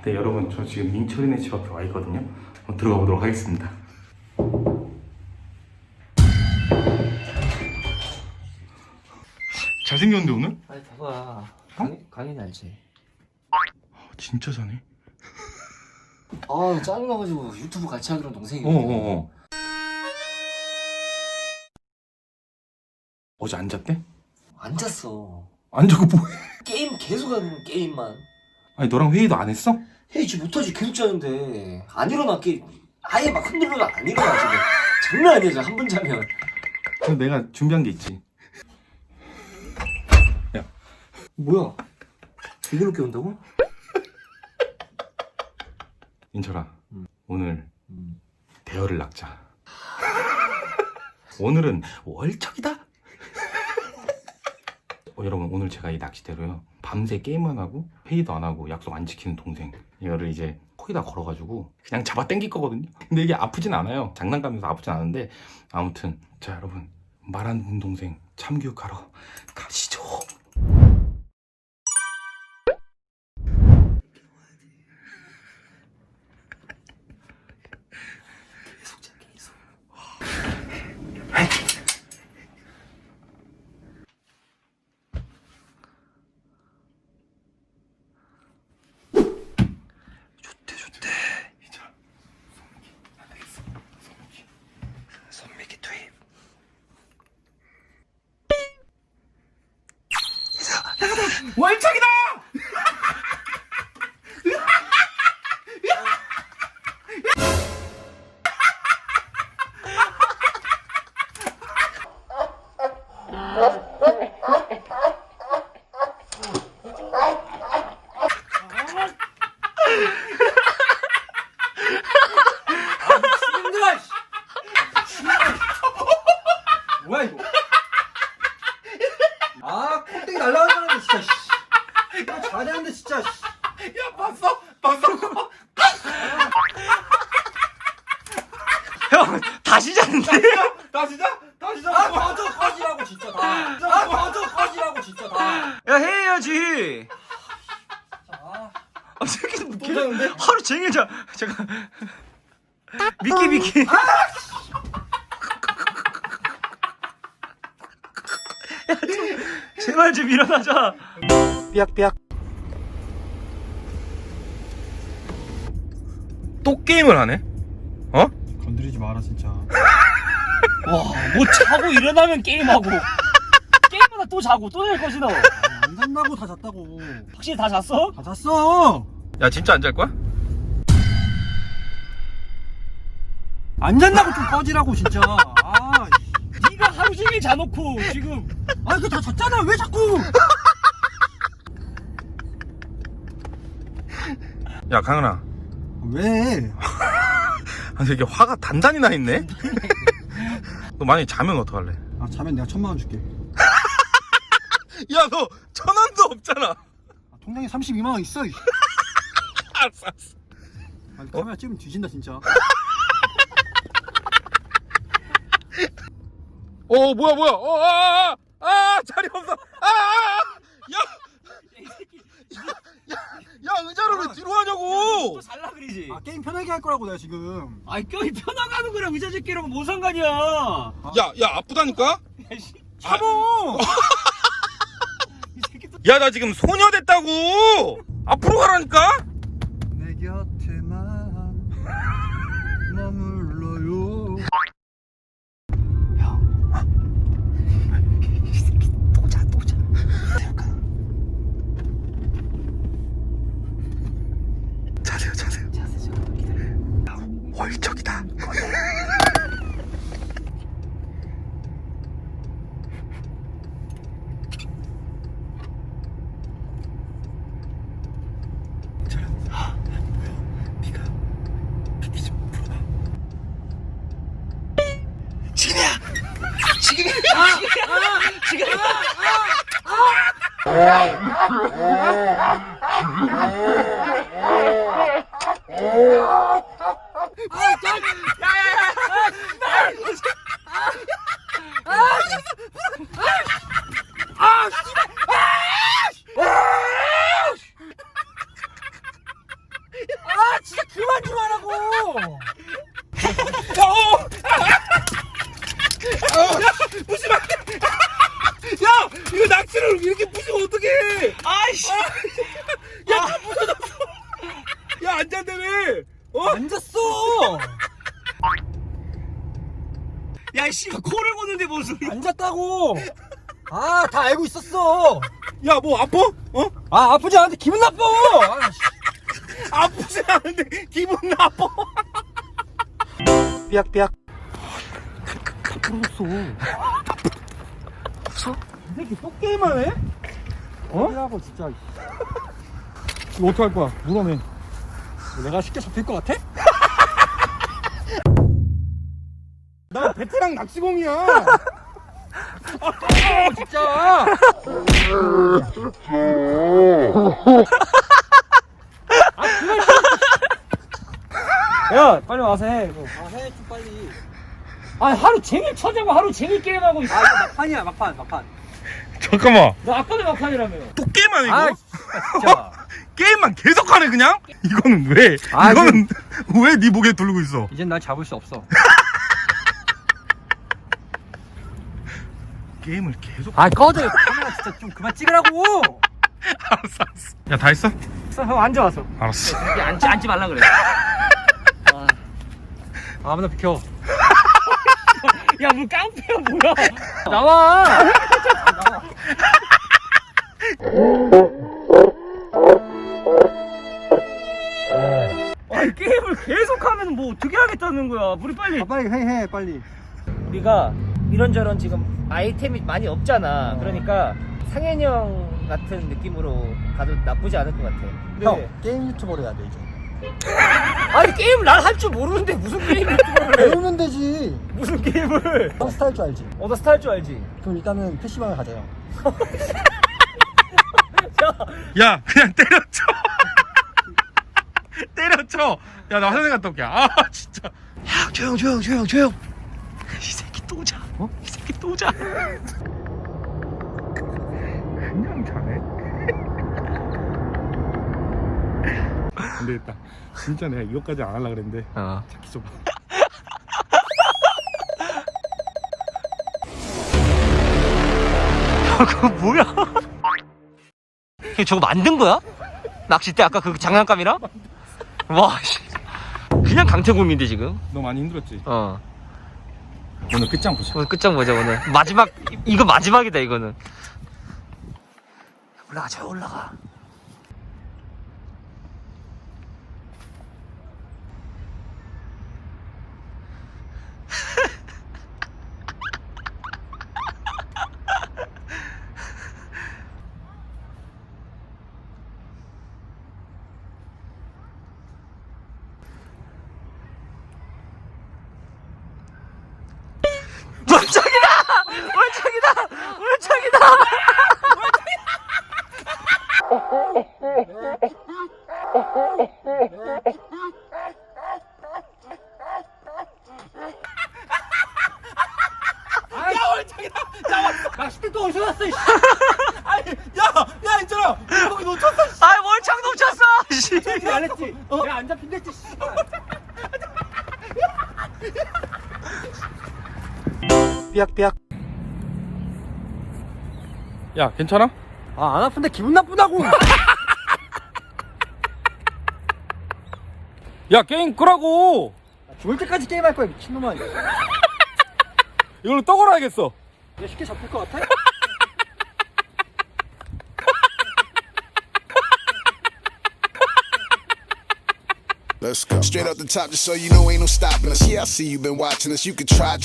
네 여러분, 저 지금 민철이네 집 앞에 와 있거든요. 한번 들어가 보도록 하겠습니다. 잘생겼는데 오늘? 아니 봐봐. 강인이 알지? 진짜 자네. 아 짜증나가지고 유튜브 같이 하기로 동생이. 어제 안 잤대? 안 잤어. 안 자고 뭐해? 게임 계속 하는 게임만. 아니 너랑 회의도 안 했어? 헤이지 못하지 계속 자는데 안 일어나 게임. 아예 막 흔들려도 안 일어나 지금. 장난 아니야 한 번 자면. 그럼 내가 준비한 게 있지. 야, 뭐야? 이걸로 깨운다고? 민철아, 응. 오늘 대여를 낚자. 오늘은 월척이다. 여러분, 오늘 제가 이 낚시대로요, 밤새 게임만 하고 회의도 안 하고 약속 안 지키는 동생, 이거를 이제 코에다 걸어가지고 그냥 잡아 당길 거거든요. 근데 이게 아프진 않아요. 장난감에서 아프진 않은데, 아무튼 자 여러분, 말 안 듣는 동생 참교육하러 가시죠. 계속 자 계속. 좋대. 이제 손목이 안 되겠어. 선미기 투입. 월척이다. 힘들어. 뭐야 이거? 아 콧대기 날라가는 진짜. 이거 잘하는데 진짜. 야, 봤어? 봤어? 형 다시 자는데? 다시 자? 다시 자? 아 더줘 꺼지라고 진짜 다. 아 더줘 꺼지라고 진짜 다. 야 해야지. 아 새끼 또 자는데? 하루 종일 자. 잠깐. 미끼. 야, 제발 좀 일어나자. 삐약삐약. 또 게임을 하네? 어? 건드리지 마라 진짜. 와, 뭐 자고 일어나면 게임하고 게임하다 또 자고 또 잘 것이다. 안 잤다고 다 잤다고. 확실히 다 잤어? 다 잤어. 야, 진짜 안 잘 거야? 안 잤다고 좀 꺼지라고 진짜. 아, 네가 하루 종일 자놓고 지금. 아 그거 다 잤잖아. 왜 자꾸? 야, 강은아. 왜? 아니, 이게 화가 단단히 나 있네? 너 만약에 자면 어떡할래? 아 자면 내가 1,000만 원 줄게. 야, 너 1,000원도 없잖아. 아, 통장에 32만 원 있어. 알았어. 아, 카메라 찍으면 뒤진다 진짜. 뭐야. 자리 없어. 야, 의자를 왜 뒤로 하냐고. 또 잘라 그리지. 아 게임 편하게 할 거라고 내가 지금. 아이 껴이 편나가는 거랑 의자 제끼랑 뭔 상관이야. 야, 아프다니까? 참어. 이 새끼 또. 야, 나 지금 소녀 됐다고. 앞으로 가라니까? 내 곁에만 머물러요. 이 새끼 또 자. 자세요. 자세 기다려. 월척이다. 그만 좀 하라고. 부시면 안 돼. 야, 이거 낚시를 이렇게 부시면 어떡해? 아이씨. 야, 다 부서졌어. 야, 앉았다며. 앉았어. 야 씨가 코를 고는데 뭔 소리? 앉았다고. 아, 다 알고 있었어. 야, 뭐 아파? 아, 아프지 않은데 기분 나빠. 아이씨. 아프지 않은데 기분 나빠. 삐약삐약. 무서워. 무서워? 이 새끼 또 게임하네? 하고 진짜. 이거 어떡할 거야? 물어내. 내가 쉽게 잡힐 것 같아? 나 베테랑 낚시공이야. 진짜. 야, 빨리 와서 해. 이거. 해, 좀 빨리. 아 하루 종일 쳐자고 하루 종일 게임하고 있어. 아, 이거 막판이야, 막판. 잠깐만. 너 아까도 막판이라며. 또 게임하네 이거. 아, 진짜. 게임만 계속하네 그냥? 이거는 왜? 아, 이거는 왜 네 목에 두르고 있어? 이젠 날 잡을 수 없어. 게임을 계속. 아, 꺼져. 카메라 진짜 좀 그만 찍으라고. 알았어. 야, 다 했어? 형 앉아와서. 알았어. 야, 앉지 말라 그래. 아무나 비켜. 야, 뭐 깡패야 뭐야? 나와. 아니 게임을 계속하면 뭐 어떻게 하겠다는 거야? 우리 빨리. 빨리 해, 빨리. 우리가 이런저런 지금 아이템이 많이 없잖아. 그러니까 상현이 형 같은 느낌으로 가도 나쁘지 않을 것 같아. 근데 형, 게임 유튜버로 해야 돼, 이제. 아니 게임 난 할 줄 모르는데 무슨 게임을 해? 배우면 되지. 무슨 게임을? 형 스타일 줄 알지? 나 스타일 줄 알지? 그럼 일단은 PC방을 가자, 형. 야, 그냥 때려쳐. 때려쳐. 야, 나 화장실 갔다 올게. 아, 진짜. 야, 조용. 이 새끼 또 자. 이 새끼 또 자. 그냥 자네. 안 되겠다. 진짜 내가 이것까지 안 하려고 그랬는데. 찾기 좀. 그거 뭐야? 저거 만든 거야? 낚싯대 아까 그 장난감이랑? 와, 씨. 그냥 강태공인데 지금. 너 많이 힘들었지? 오늘 끝장 보자. 오늘 끝장 보자 오늘. 마지막 이거 마지막이다 이거는. 올라가. 월척이다. 낚싯대 또 어디서 났어, 이씨. 야, 있잖아. 거기 놓쳤어. 아 월척 놓쳤어. 씨. 이렇게 안 했지? 내가 안 잡힌댔지, 씨. 삐약삐약. 야, 괜찮아? 아, 안 아픈데 기분 나쁘다고. 야, 게임 끄라고. 죽을 때까지 게임할 거야, 미친놈아. 이거. 이걸로 떠걸어야겠어. 내가 쉽게 잡힐 것 같아? Let's go. Straight up the top, just so you know, ain't no stopping us. Yeah, I see you been watching us. You could try,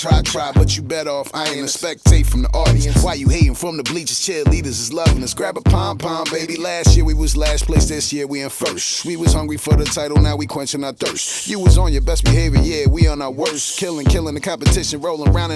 but you better off. I ain't a spectate from the audience. Why you hating from the bleachers? Cheerleaders is loving us. Grab a pom, baby. Last year we was last place. This year we in first. We was hungry for the title, now we quenching our thirst. You was on your best behavior, yeah, we on our worst. Killing the competition, rolling around in